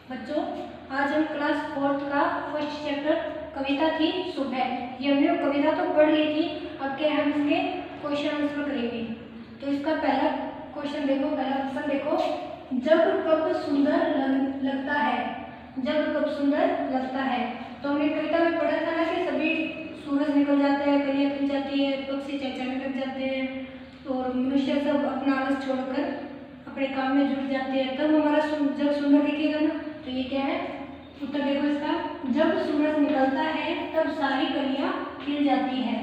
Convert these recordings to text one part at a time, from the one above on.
बच्चों, आज हम क्लास 4th का फर्स्ट चैप्टर कविता थी सुबह। ये हमने कविता तो पढ़ ली थी। अब क्या हम इसके क्वेश्चन आंसर करेंगे। तो इसका पहला क्वेश्चन देखो, पहला ऑप्शन देखो, जब कब सुंदर लगता है। जब कब सुंदर लगता है। तो हमने कविता में पढ़ा था ना कि सभी सूरज निकल जाता है, कलियां खिल जाती है, पक्षी चहचहाने लग जाते हैं और मनुष्य सब अपना आलस छोड़कर अपने काम में जुट जाते हैं। तब हमारा जब सुंदर दिखेगा ना, तो ये क्या है उत्तर देखो इसका, जब सूरज निकलता है तब सारी कलियां खिल जाती है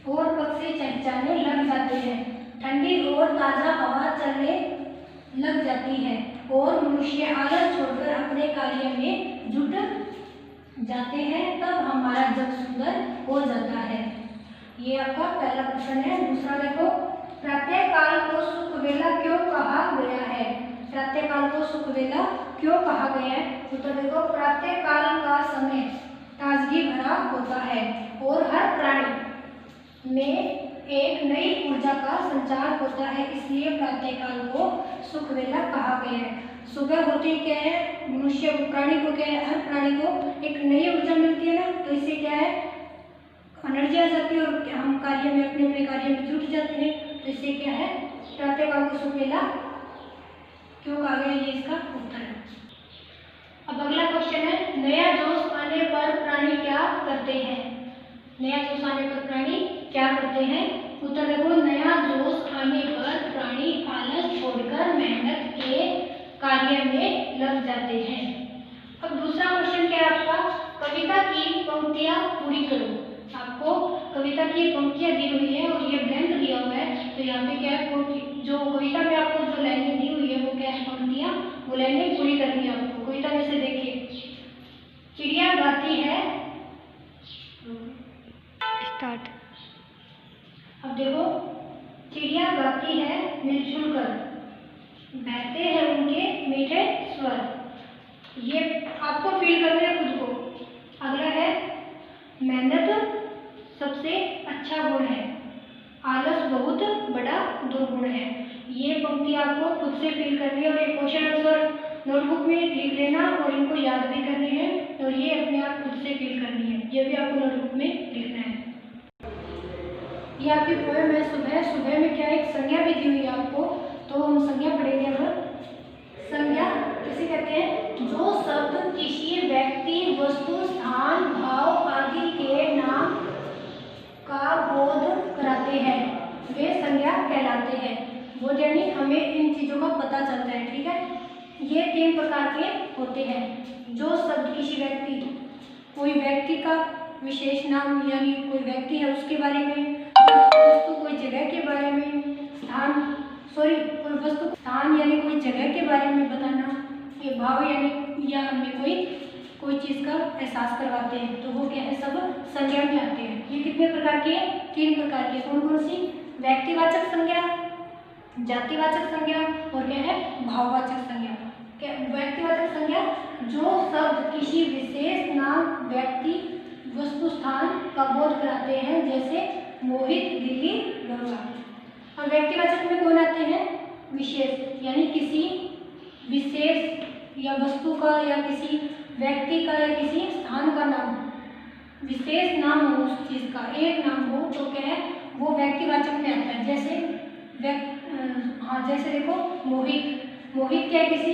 और पक्षी चहचहाने लग जाते हैं, ठंडी और ताजा हवा चलने लग जाती है और मनुष्य आलस छोड़कर अपने कार्य में जुट जाते हैं। तब हमारा जग सुंदर हो जाता है। ये आपका पहला प्रश्न है। दूसरा देखो, प्रातःकाल को सुख वेला क्यों कहा गया है। प्रातःकाल को सुख वेला क्यों कहा गया है। उत्तर देखो, प्रातःकाल का समय ताजगी भरा होता है और हर प्राणी में एक नई ऊर्जा का संचार होता है, इसलिए प्रातःकाल को सुख वेला कहा गया है। सुबह होते ही क्या है, मनुष्य प्राणी को क्या है, हर प्राणी को एक नई ऊर्जा मिलती है ना, तो इससे क्या है एनर्जी आ जाती है और हम कार्य में अपने अपने कार्य में जुट जाते हैं। तो इससे क्या है प्रातःकाल को सुख वेला क्यों कहा गया, ये इसका उत्तर है। अब अगला क्वेश्चन है, नया जोश आने पर प्राणी क्या करते हैं। नया जोश आने पर प्राणी क्या करते हैं। उत्तर देखो, नया जोश आने पर प्राणी आलस छोड़कर मेहनत के कार्य में लग जाते हैं। अब दूसरा क्वेश्चन क्या है आपका, कविता की पंक्तियां पूरी करो। आपको कविता की पंक्तियां दी हुई है और ये ब्लैंक दिया हुआ है, तो यहाँ पे क्या है जो कविता में आपको जो लाइनें दी हुई है वो क्या है पंक्तियां, वो लाइनें पूरी करनी है आपको। कविता में से देखिए, चिड़िया गाती है, स्टार्ट। अब देखो, चिड़िया गाती है मिलजुल कर, बहते हैं उनके मीठे स्वर। ये आपको फील करना है खुद को। अगला है, मेहनत सबसे अच्छा गुण है, आलस बहुत बड़ा दुर्गुण है। ये पंक्ति आपको खुद से फील करनी है और ये क्वेश्चन आंसर नोटबुक में लिख लेना और इनको याद भी करनी है और ये अपने आप खुद से फील करनी है। ये भी आपको नोटबुक में लिखना है। ये आपकी पोएम है सुबह। सुबह में क्या एक संज्ञा भी दी हुई है आपको, तो हम संज्ञा पढ़ेंगे। अब संज्ञा किसे कहते हैं, जो शब्द किसी व्यक्ति, वस्तु, स्थान, भाव आदि के नाम का बोध कराते हैं, वे संज्ञा कहलाते हैं। बोध यानी हमें इन चीजों का पता चलता है, ठीक है। ये 3 प्रकार के होते हैं। जो शब्द किसी व्यक्ति, कोई व्यक्ति का विशेष नाम यानी कोई व्यक्ति है उसके बारे में, वस्तु कोई जगह के बारे में, कोई वस्तु स्थान यानी कोई जगह के बारे में बताना, ये भाव यानी या हमें कोई चीज़ का एहसास करवाते हैं, तो वो क्या है सब संज्ञा में आते हैं। ये कितने प्रकार के, 3 प्रकार के। कौन कौन सी, व्यक्तिवाचक संज्ञा, जातिवाचक संज्ञा और क्या है भाववाचक संज्ञा। क्या व्यक्तिवाचक संज्ञा, जो शब्द किसी विशेष नाम, व्यक्ति, वस्तु, स्थान का बोध कराते हैं, जैसे मोहित, दिल्ली, गंगा। और व्यक्तिवाचक में कौन आते हैं, विशेष यानी किसी विशेष या वस्तु का या किसी व्यक्ति का या किसी स्थान का नाम, विशेष नाम हो उस चीज़ का, एक नाम हो तो क्या है वो व्यक्तिवाचक में आता है। जैसे देखो मोहित क्या है, किसी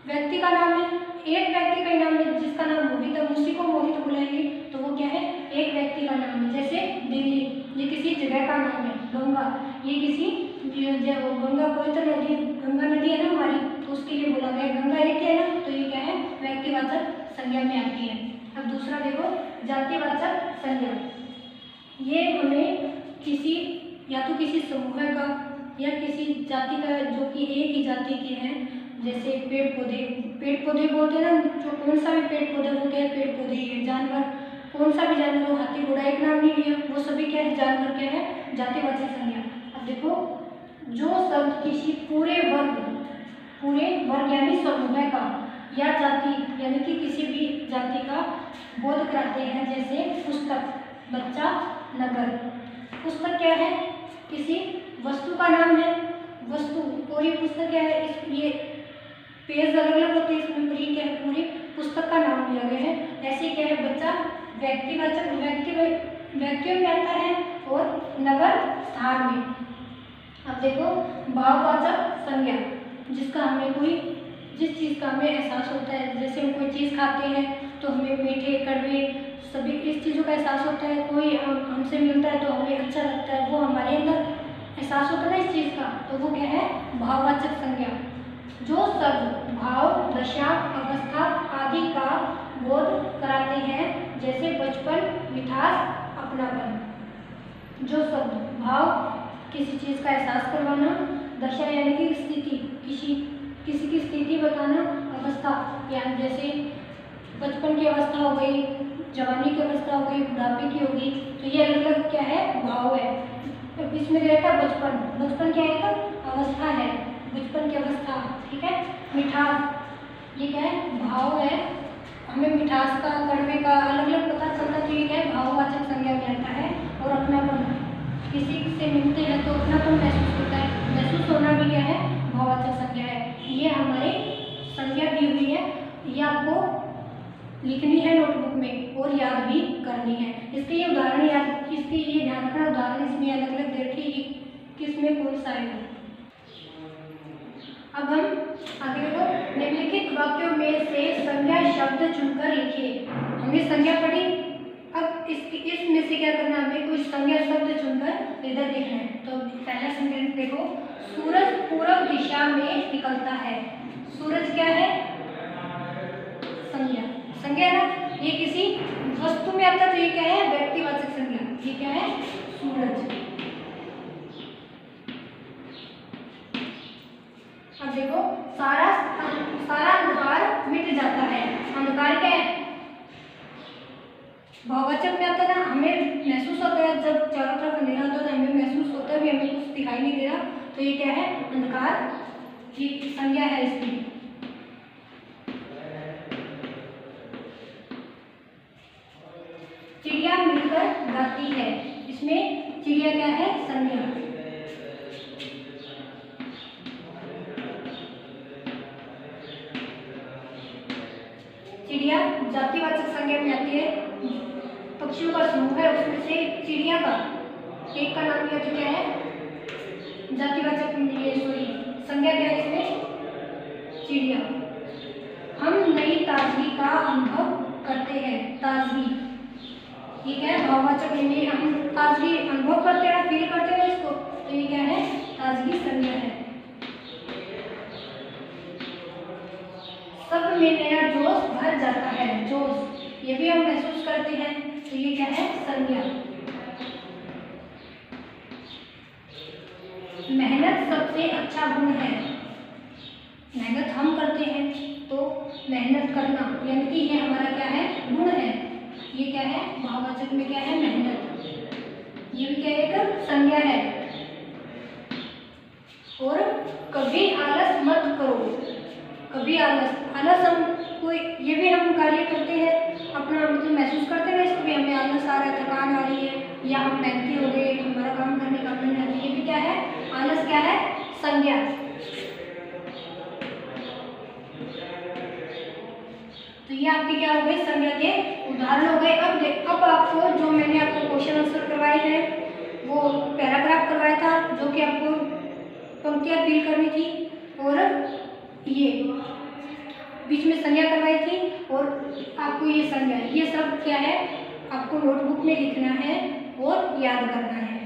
व्यक्ति का नाम है, एक व्यक्ति का नाम है जिसका नाम मोहित है, उसी को मोहित बुलाएंगे, तो वो क्या है एक व्यक्ति का नाम है। जैसे दिल्ली, ये किसी जगह का नाम है। गंगा, ये किसी गंगा पवित्र नदी, गंगा नदी है ना हमारी, तो उसके लिए बोला गया। गंगा एक है ना, तो ये क्या है व्यक्तिवाचक संज्ञा में आती है। अब दूसरा देखो, जातिवाचक संज्ञा। ये हमें किसी या तो किसी समूह का या किसी जाति का जो कि एक ही जाति के हैं, जैसे पेड़ पौधे बोलते हैं ना, जो कौन सा भी पेड़ पौधे वो क्या है पेड़ पौधे ही है। जानवर, कौन सा भी जानवर हो, हाथी घोड़ा एक नाम नहीं लिया, वो सभी क्या है जानवर, क्या है जातिवाचक संज्ञा। अब देखो, जो शब्द किसी पूरे वर्ग यानी समूह का या जाति यानी कि किसी भी जाति का बोध कराते हैं, जैसे पुस्तक, बच्चा, नगर। पुस्तक क्या है, किसी वस्तु का नाम है। वस्तु, पूरी पुस्तक क्या है, ये पेज अलग अलग होते हैं, इसमें क्या है, पूरी पुस्तक का नाम लिया गया है। ऐसे क्या है, बच्चा व्यक्तिवाचक व्यक्तियों में आता है और नगर स्थान में। अब देखो भाववाचक संज्ञा, जिस चीज़ का हमें एहसास होता है, जैसे हम कोई चीज़ खाते हैं तो हमें मीठे कड़वे सभी इस चीज़ों का एहसास होता है। कोई हमसे मिलता है तो हमें अच्छा लगता है, वो हमारे अंदर एहसास होता है ना इस चीज़ का, तो वो क्या है, भाववाचक संज्ञा। जो शब्द भाव, दशा, अवस्था आदि का बोध कराते हैं, जैसे बचपन, मिठास, अपनापन। जो शब्द भाव किसी चीज़ का एहसास करवाना, दशा यानी कि स्थिति, किसी की स्थिति बताना, अवस्था यानी जैसे बचपन की अवस्था हो गई, जवानी की अवस्था हो गई, बुढ़ापे की होगी, तो ये अलग अलग क्या है, भाव है। तो इसमें रहेगा बचपन क्या है, अवस्था है, बचपन की अवस्था, ठीक है। मिठास ये क्या है, भाव है, हमें मिठास का, कड़वे का अलग अलग पता चलता है, तो ये क्या है, भाववाचक संज्ञा में आता है। और अपनापन, किसी से मिलते हैं तो अपनापन महसूस होता है, महसूस होना भी क्या है, भाववाचक संज्ञा है। ये हमारी संज्ञा दी हुई है, ये आपको लिखनी है नोटबुक में और याद भी करनी है। इसके ये उदाहरण याद, इसके ये ध्यान रखना, उदाहरण इसमें अलग अलग दे रखे कि किसमें कौन सा है। अब हम आगे देखो, निम्नलिखित वाक्यों में से संज्ञा शब्द चुनकर लिखिए। हमने संज्ञा पढ़ी, अब इसमें से क्या करना, हमें कोई संज्ञा शब्द चुनकर इधर लिखना है। तो पहला सेंटेंस देखो, सूरज पूर्व दिशा में निकलता है। सूरज क्या है, संज्ञा है ना, ये किसी वस्तु में आता है, तो ये क्या है, व्यक्तिवाचक संज्ञा। ये क्या है, सूरज। अब देखो, सारा अंधकार मिट जाता है। अंधकार क्या है, भाववाचक में आता है ना, हमें महसूस होता है जब चारों तरफ अंधेरा होता है तो हमें महसूस होता है भी हमें कुछ दिखाई नहीं दे रहा, तो ये क्या है, अंधकार की संज्ञा है इसकी। चिड़िया मिलकर गाती है, इसमें चिड़िया क्या है, संज्ञा। चिड़िया जातिवाचक संज्ञा में आती है, पक्षियों का समूह है, उसमें से चिड़िया का एक का नाम लिया तो क्या है, जातिवाचक, संज्ञा क्या है इसमें, चिड़िया। हम नई ताजगी का अनुभव करते हैं, ताजगी ये क्या है, भाववाचक में हम ताजगी अनुभव करते हैं, फील करते हैं इसको, तो ये क्या है, ताजगी संज्ञा है। सब में नया जोश भर जाता है, जोश ये भी हम महसूस करते हैं, तो ये क्या है, संज्ञा। मेहनत सबसे अच्छा गुण है, मेहनत हम करते हैं तो मेहनत करना यानी कि ये हमारा क्या है, गुण है। ये क्या है, भाववाचक में क्या है, मेहनत। ये भी क्या है, एक संज्ञा है। और कभी आलस मत करो, कभी आलस हम कोई ये भी हम कार्य करते हैं, अपना मतलब महसूस करते हैं इसको भी, हमें आलस आ रहा है, थकान आ रही है, या हम मेहनती हो गए, हमारा काम करने का मन नहीं, ये भी क्या है, आलस क्या है, संज्ञा। तो ये आपके क्या हो गए, संज्ञा के उदाहरण हो गए। अब आपको जो मैंने आपको क्वेश्चन आंसर करवाए हैं, वो पैराग्राफ करवाया था, जो कि आपको पंक्तियाँ फिल करनी थी, और ये बीच में संज्ञा करवाई थी, और आपको ये संज्ञा, ये सब क्या है, आपको नोटबुक में लिखना है और याद करना है।